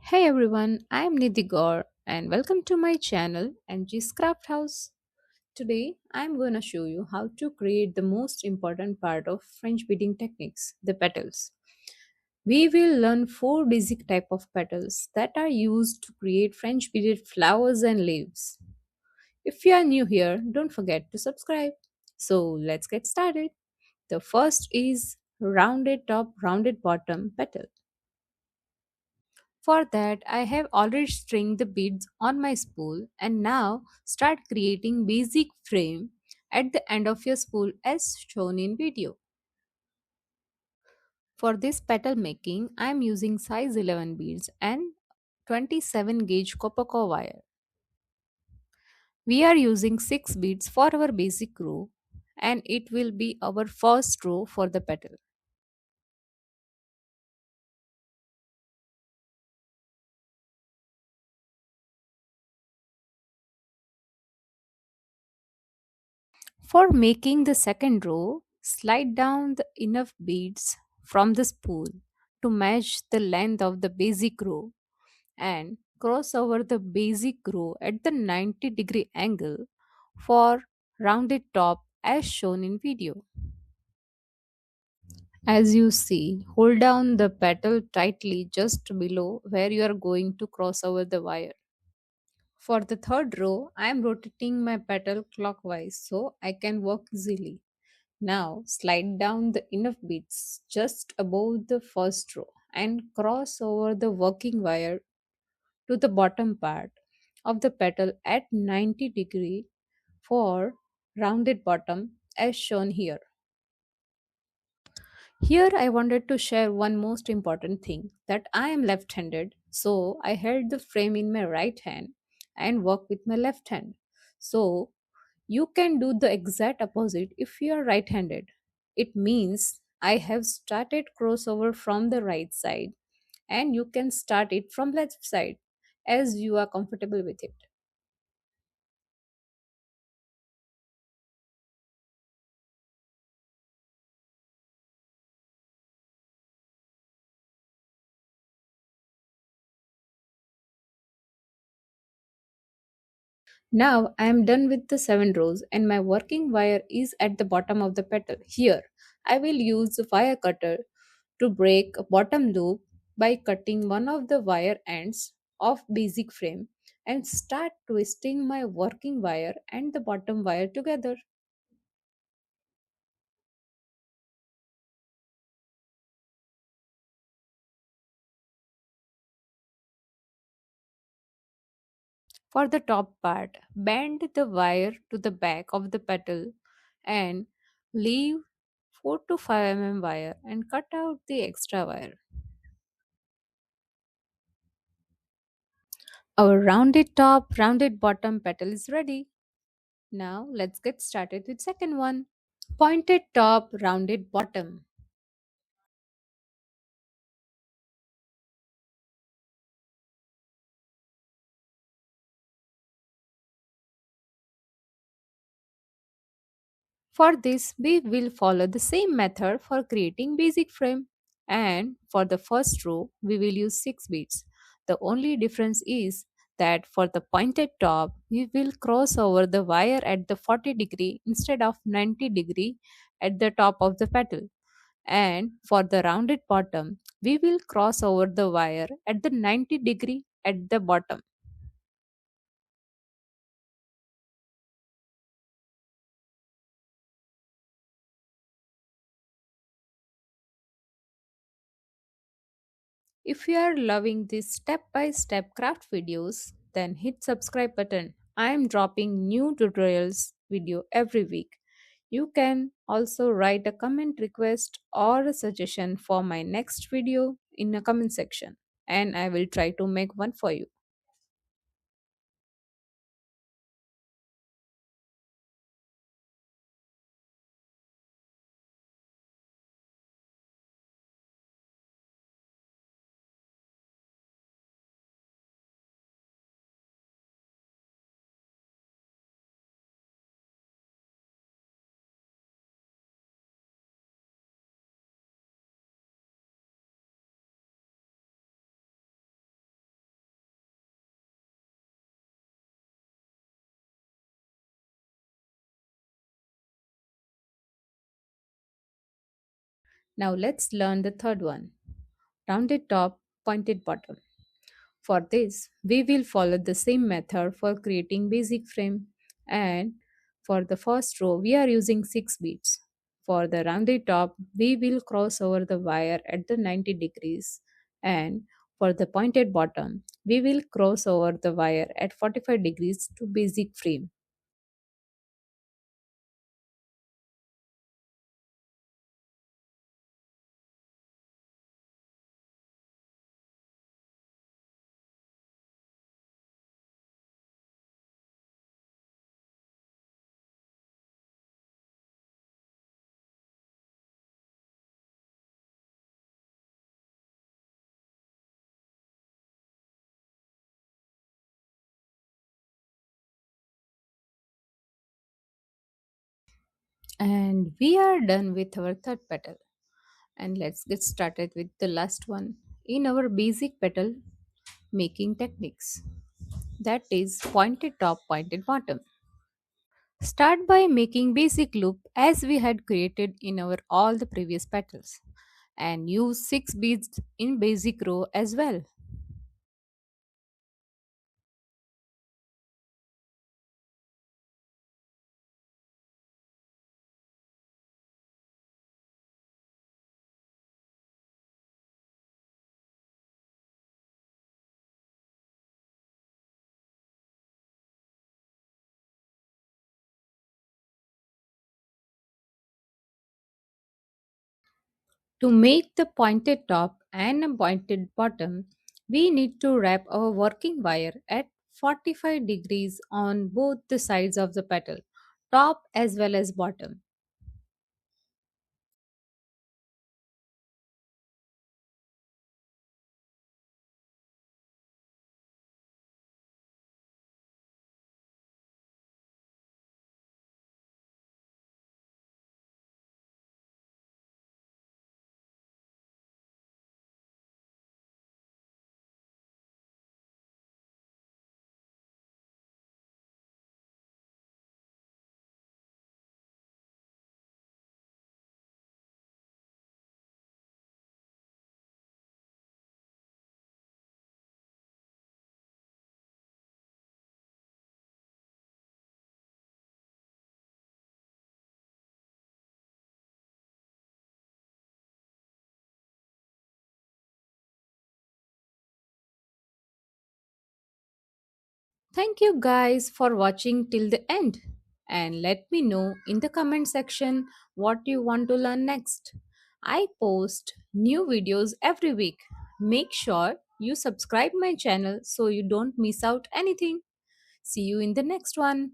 Hey everyone, I'm Nidhi Gaur and welcome to my channel NG's Craft House. Today I'm going to show you how to create the most important part of French beading techniques, the petals. We will learn four basic type of petals that are used to create French beaded flowers and leaves. If you are new here, don't forget to subscribe. So let's get started. The first is rounded top, rounded bottom petal. For that, I have already stringed the beads on my spool and now start creating basic frame at the end of your spool as shown in video. For this petal making, I am using size 11 beads and 27 gauge copper core wire. We are using 6 beads for our basic row and it will be our first row for the petal. For making the second row, slide down the enough beads from the spool to match the length of the basic row and cross over the basic row at the 90-degree angle for rounded top as shown in video. As you see, hold down the petal tightly just below where you are going to cross over the wire. For the third row, I am rotating my petal clockwise so I can work easily. Now slide down the enough beads just above the first row and cross over the working wire to the bottom part of the petal at 90-degree for rounded bottom as shown here. Here I wanted to share one most important thing that I am left-handed, so I held the frame in my right hand and work with my left hand. So you can do the exact opposite if you are right handed. It means I have started crossover from the right side and you can start it from left side as you are comfortable with it. Now I am done with the 7 rows and my working wire is at the bottom of the petal. Here I will use the wire cutter to break a bottom loop by cutting one of the wire ends of basic frame and start twisting my working wire and the bottom wire together. For the top part, bend the wire to the back of the petal and leave 4 to 5 mm wire and cut out the extra wire. Our rounded top, rounded bottom petal is ready. Now let's get started with second one. Pointed top, rounded bottom. For this, we will follow the same method for creating basic frame. And for the first row, we will use 6 beads. The only difference is that for the pointed top, we will cross over the wire at the 40-degree instead of 90-degree at the top of the petal. And for the rounded bottom, we will cross over the wire at the 90-degree at the bottom. If you are loving these step-by-step craft videos, then hit subscribe button. I am dropping new tutorials video every week. You can also write a comment request or a suggestion for my next video in a comment section and I will try to make one for you. Now let's learn the third one, rounded top, pointed bottom. For this, we will follow the same method for creating basic frame, and for the first row we are using 6 beads. For the rounded top, we will cross over the wire at the 90 degrees, and for the pointed bottom, we will cross over the wire at 45 degrees to basic frame. And we are done with our third petal. And let's get started with the last one in our basic petal making techniques. That is pointed top, pointed bottom. Start by making basic loop as we had created in our all the previous petals, and use 6 beads in basic row as well. To make the pointed top and a pointed bottom, we need to wrap our working wire at 45 degrees on both the sides of the petal, top as well as bottom. Thank you guys for watching till the end, and let me know in the comment section what you want to learn next. I post new videos every week. Make sure you subscribe my channel so you don't miss out anything. See you in the next one.